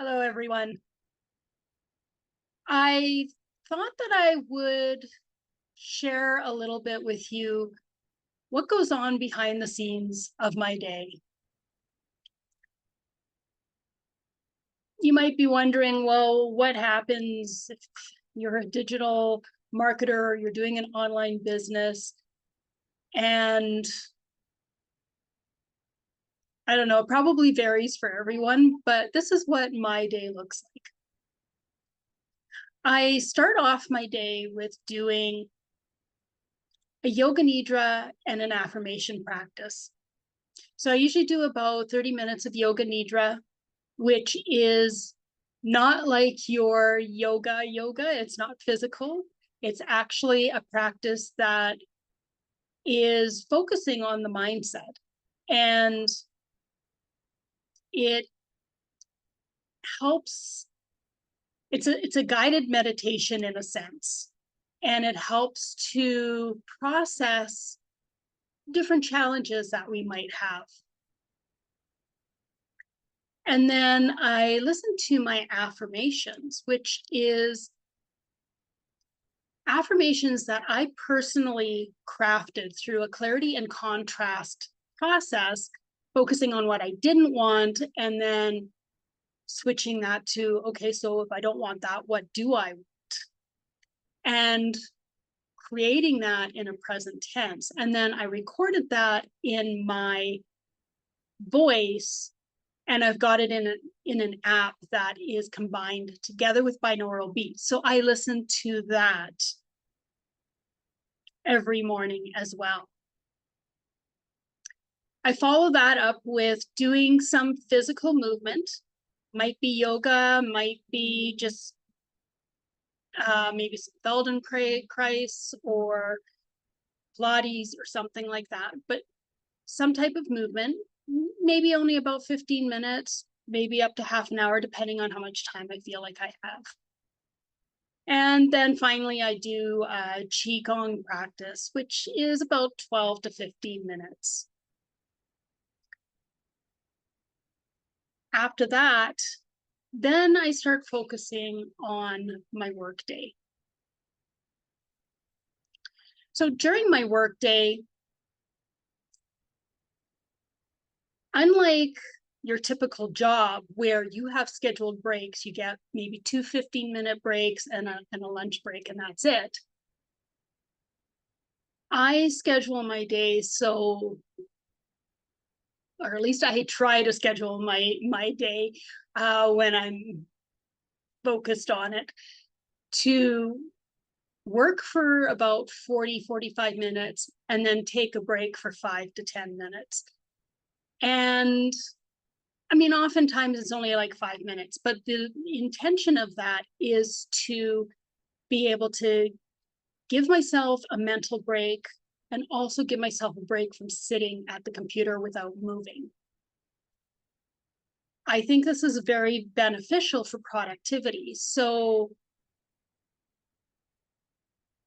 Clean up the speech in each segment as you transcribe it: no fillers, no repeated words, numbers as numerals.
Hello, everyone. I thought that I would share a little bit with you what goes on behind the scenes of my day. You might be wondering, well, what happens if you're a digital marketer, you're doing an online business, and I don't know, it probably varies for everyone, but this is what my day looks like. I start off my day with doing a yoga nidra and an affirmation practice. So I usually do about 30 minutes of yoga nidra, which is not like your yoga. It's not physical. It's actually a practice that is focusing on the mindset. And it helps, it's a guided meditation in a sense. And it helps to process different challenges that we might have. And then I listen to my affirmations, which is affirmations that I personally crafted through a clarity and contrast process, focusing on what I didn't want and then switching that to, okay, so if I don't want that, what do I want? And creating that in a present tense. And then I recorded that in my voice, and I've got it in an app that is combined together with binaural beats. So I listen to that every morning as well. I follow that up with doing some physical movement. Might be yoga, might be just maybe some Feldenkrais or Pilates or something like that. But some type of movement, maybe only about 15 minutes, maybe up to half an hour, depending on how much time I feel like I have. And then finally, I do a Qigong practice, which is about 12 to 15 minutes. After that, then I start focusing on my workday. So during my workday, unlike your typical job where you have scheduled breaks, you get maybe two 15-minute breaks and a lunch break, and that's it. I schedule my days so, or at least I try to schedule my day when I'm focused on it, to work for about 40-45 minutes and then take a break for 5 to 10 minutes. And I mean, oftentimes it's only like 5 minutes, but the intention of that is to be able to give myself a mental break and also give myself a break from sitting at the computer without moving. I think this is very beneficial for productivity. So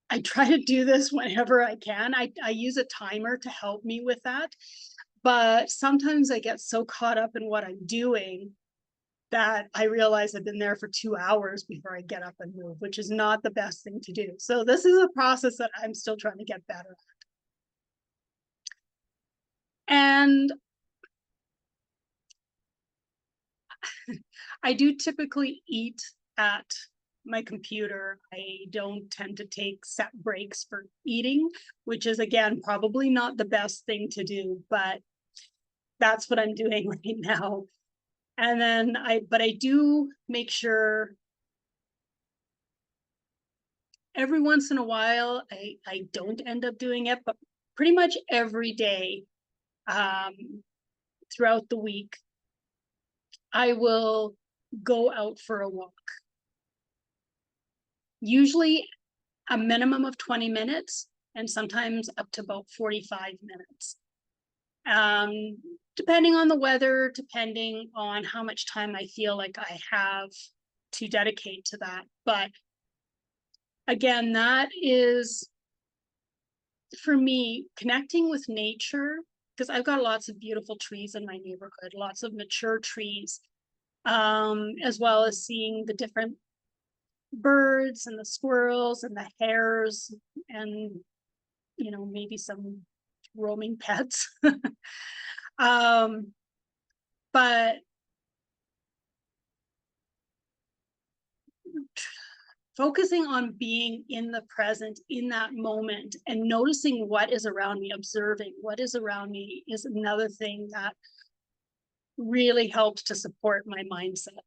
I try to do this whenever I can. I use a timer to help me with that. But sometimes I get so caught up in what I'm doing that I realize I've been there for 2 hours before I get up and move, which is not the best thing to do. So this is a process that I'm still trying to get better at. And I do typically eat at my computer. I don't tend to take set breaks for eating, which is, again, probably not the best thing to do, but that's what I'm doing right now. And then but I do make sure every once in a while, I don't end up doing it, but pretty much every day throughout the week, I will go out for a walk. Usually a minimum of 20 minutes and sometimes up to about 45 minutes. Depending on the weather, depending on how much time I feel like I have to dedicate to that. But again, that is, for me, connecting with nature, because I've got lots of beautiful trees in my neighborhood, lots of mature trees. as well as seeing the different birds and the squirrels and the hares and, you know, maybe some roaming pets. But focusing on being in the present in that moment and noticing what is around me, observing what is around me is another thing that really helps to support my mindset.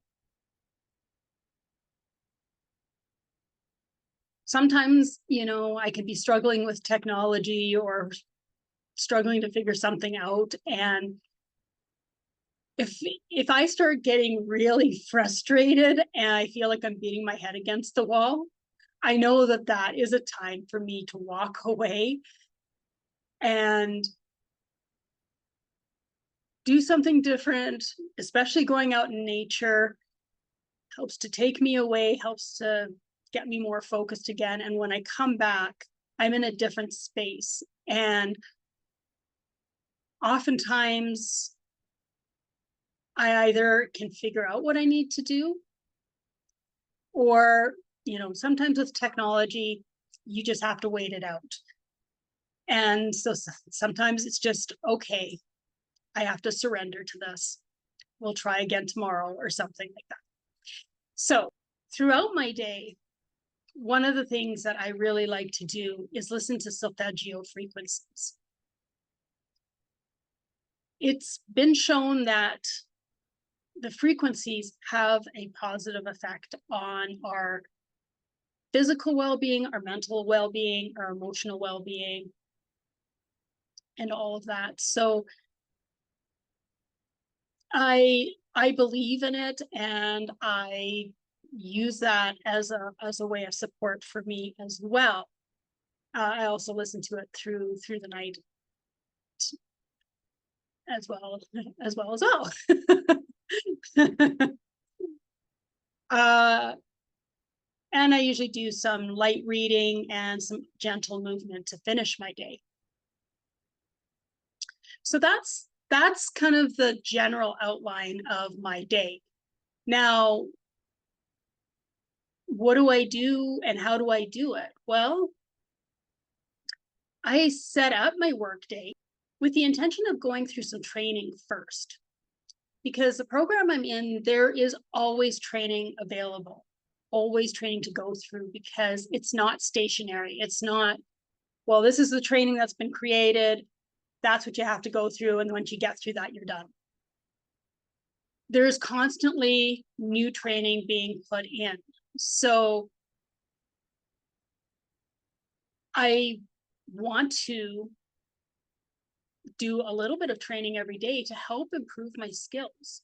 Sometimes, you know, I could be struggling with technology or struggling to figure something out, and if I start getting really frustrated and I feel like I'm beating my head against the wall, I know that that is a time for me to walk away and do something different, especially going out in nature helps to take me away, helps to get me more focused again. And when I come back, I'm in a different space. And oftentimes I either can figure out what I need to do, or, you know, sometimes with technology, you just have to wait it out. And so sometimes it's just, okay, I have to surrender to this. We'll try again tomorrow or something like that. So throughout my day, one of the things that I really like to do is listen to solfeggio frequencies. It's been shown that the frequencies have a positive effect on our physical well-being, our mental well-being, our emotional well-being, and all of that. So I believe in it, and I use that as a way of support for me as well. I also listen to it through the night as well as well. And I usually do some light reading and some gentle movement to finish my day. So that's kind of the general outline of my day. Now, what do I do and how do I do it? Well, I set up my workday with the intention of going through some training first, because the program I'm in, there is always training available, always training to go through, because it's not stationary. It's not, well, this is the training that's been created. That's what you have to go through. And once you get through that, you're done. There's constantly new training being put in. So I want to do a little bit of training every day to help improve my skills.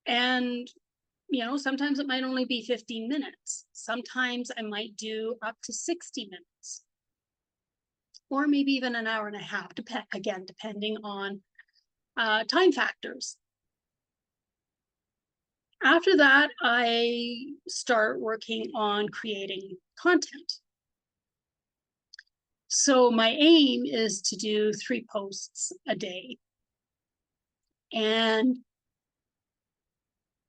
And, you know, sometimes it might only be 15 minutes. Sometimes I might do up to 60 minutes. Or maybe even an hour and a half, depending on time factors. After that, I start working on creating content. So my aim is to do 3 posts a day. And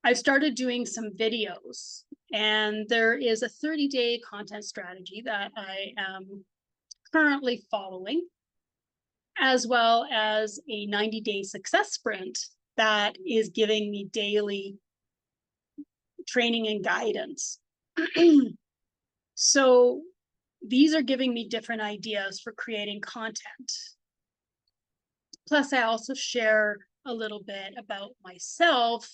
I've started doing some videos, and there is a 30-day content strategy that I am currently following, as well as a 90-day success sprint that is giving me daily training and guidance. So these are giving me different ideas for creating content. Plus, I also share a little bit about myself,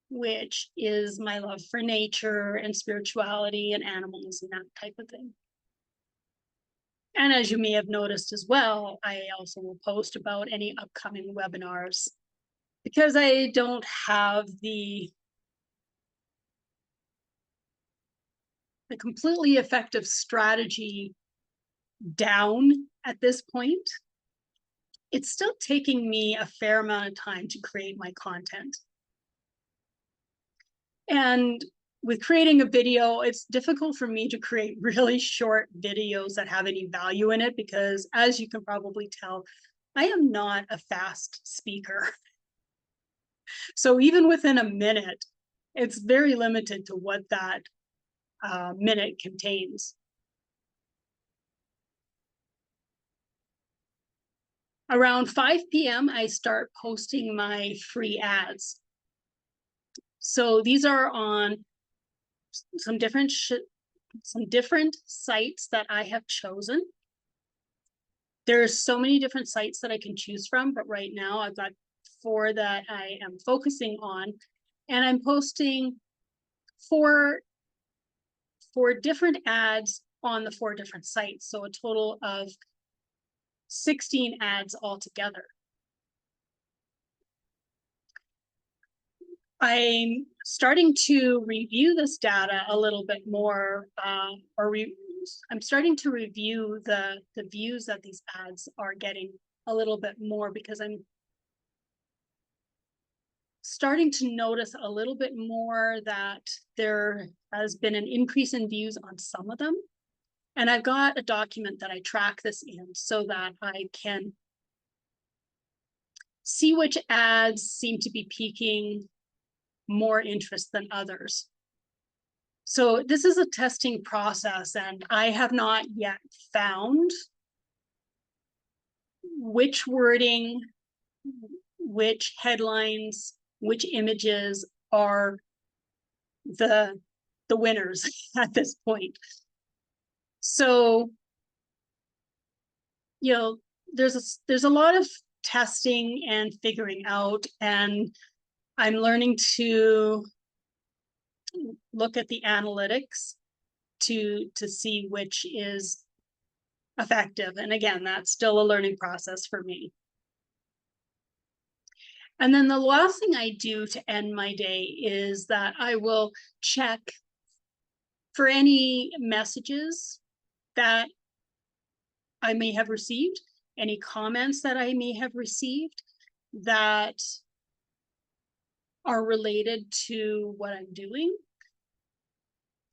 which is my love for nature and spirituality and animals and that type of thing. And as you may have noticed as well, I also will post about any upcoming webinars, because I don't have the completely effective strategy down at this point. It's still taking me a fair amount of time to create my content. And with creating a video, it's difficult for me to create really short videos that have any value in it, because as you can probably tell, I am not a fast speaker. So even within a minute, it's very limited to what that minute contains. Around 5 p.m., I start posting my free ads. So these are on some different sites that I have chosen. There's so many different sites that I can choose from, but right now I've got 4 that I am focusing on, and I'm posting 4 different ads on the 4 different sites. So a total of 16 ads altogether. I'm starting to review this data a little bit more, I'm starting to review the views that these ads are getting a little bit more, because I'm starting to notice a little bit more that there has been an increase in views on some of them. And I've got a document that I track this in so that I can see which ads seem to be piquing more interest than others. So this is a testing process, and I have not yet found which wording, which headlines, which images are the winners at this point. So, you know, there's a lot of testing and figuring out, and I'm learning to look at the analytics to see which is effective. And again, that's still a learning process for me. And then the last thing I do to end my day is that I will check for any messages that I may have received, any comments that I may have received that are related to what I'm doing,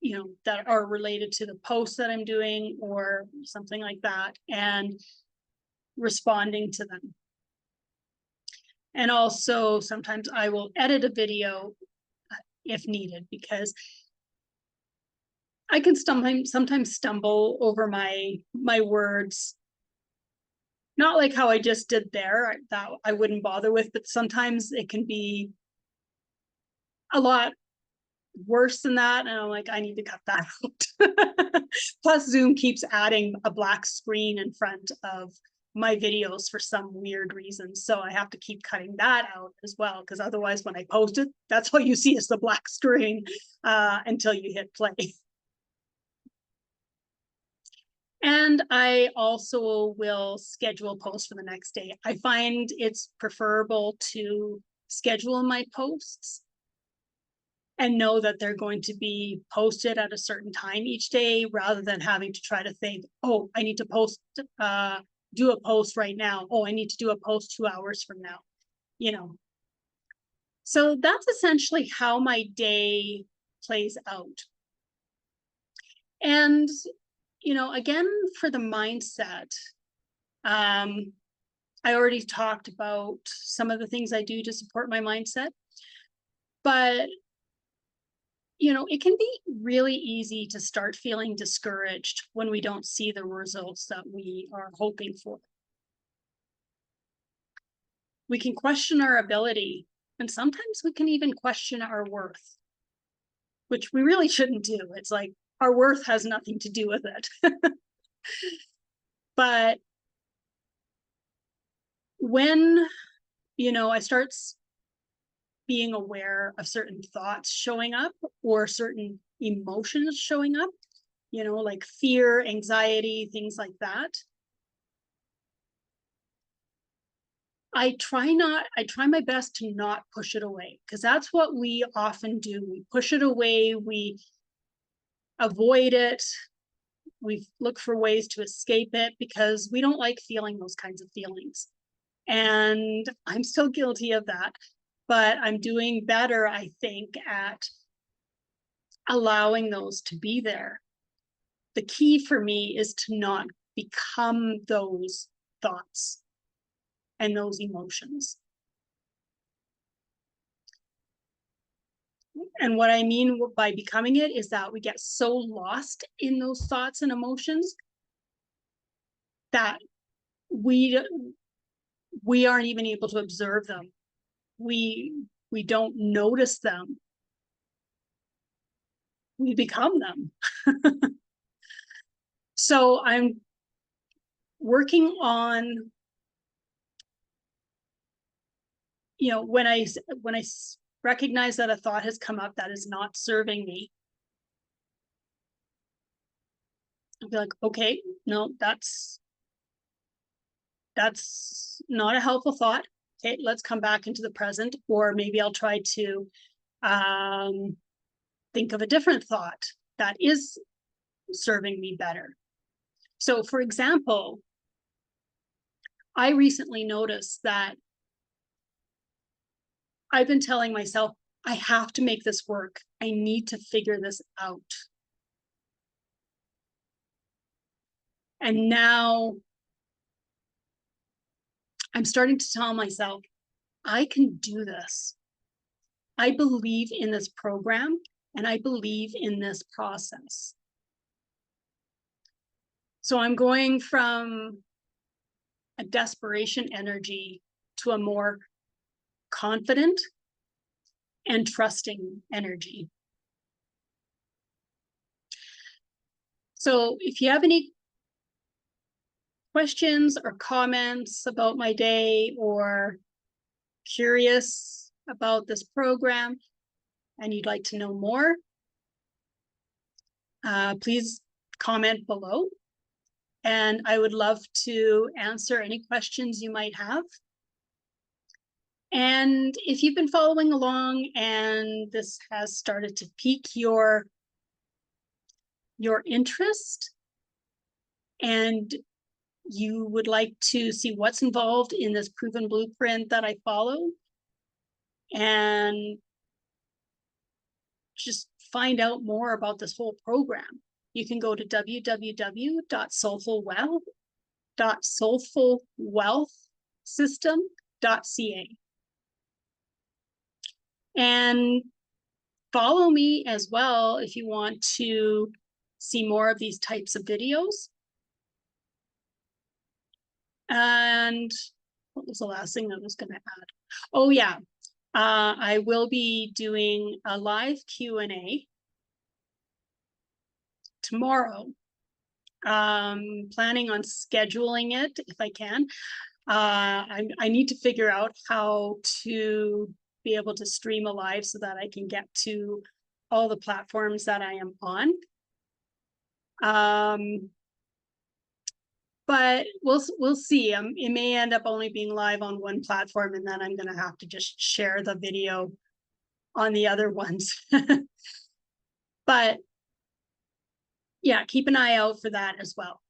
you know, that are related to the post that I'm doing or something like that, and responding to them. And also sometimes I will edit a video if needed, because I can sometimes stumble over my words. Not like how I just did there, that I wouldn't bother with, but sometimes it can be a lot worse than that, and I'm like, I need to cut that out. Plus Zoom keeps adding a black screen in front of my videos for some weird reason, so I have to keep cutting that out as well, because otherwise when I post it, that's all you see is the black screen until you hit play. And I also will schedule posts for the next day. I find it's preferable to schedule my posts and know that they're going to be posted at a certain time each day, rather than having to try to think, oh, I need to post, do a post right now. Oh, I need to do a post 2 hours from now, you know. So that's essentially how my day plays out. And, you know, again, for the mindset, I already talked about some of the things I do to support my mindset, but you know, it can be really easy to start feeling discouraged when we don't see the results that we are hoping for. We can question our ability, and sometimes we can even question our worth, which we really shouldn't do. It's like our worth has nothing to do with it. But when, you know, I start being aware of certain thoughts showing up or certain emotions showing up, you know, like fear, anxiety, things like that, I try my best to not push it away, because that's what we often do. We push it away, we avoid it, we look for ways to escape it because we don't like feeling those kinds of feelings. And I'm still guilty of that, but I'm doing better, I think, at allowing those to be there. The key for me is to not become those thoughts and those emotions. And what I mean by becoming it is that we get so lost in those thoughts and emotions that we aren't even able to observe them. We don't notice them. We become them. So I'm working on, when I recognize that a thought has come up that is not serving me, I'll be like, okay, no, that's not a helpful thought. Okay, let's come back into the present, or maybe I'll try to think of a different thought that is serving me better. So, for example, I recently noticed that I've been telling myself, I have to make this work. I need to figure this out. And now I'm starting to tell myself, I can do this. I believe in this program and I believe in this process. So I'm going from a desperation energy to a more confident and trusting energy. So if you have any questions or comments about my day, or curious about this program and you'd like to know more, please comment below. And I would love to answer any questions you might have. And if you've been following along and this has started to pique your interest, and you would like to see what's involved in this proven blueprint that I follow, and just find out more about this whole program, you can go to www.soulfulwealthsystem.ca and follow me as well if you want to see more of these types of videos. And what was the last thing I was going to add? Oh yeah, I will be doing a live Q&A tomorrow. Planning on scheduling it if I can. I need to figure out how to be able to stream a live so that I can get to all the platforms that I am on. But we'll see. It may end up only being live on one platform, and then I'm going to have to just share the video on the other ones. But yeah, keep an eye out for that as well.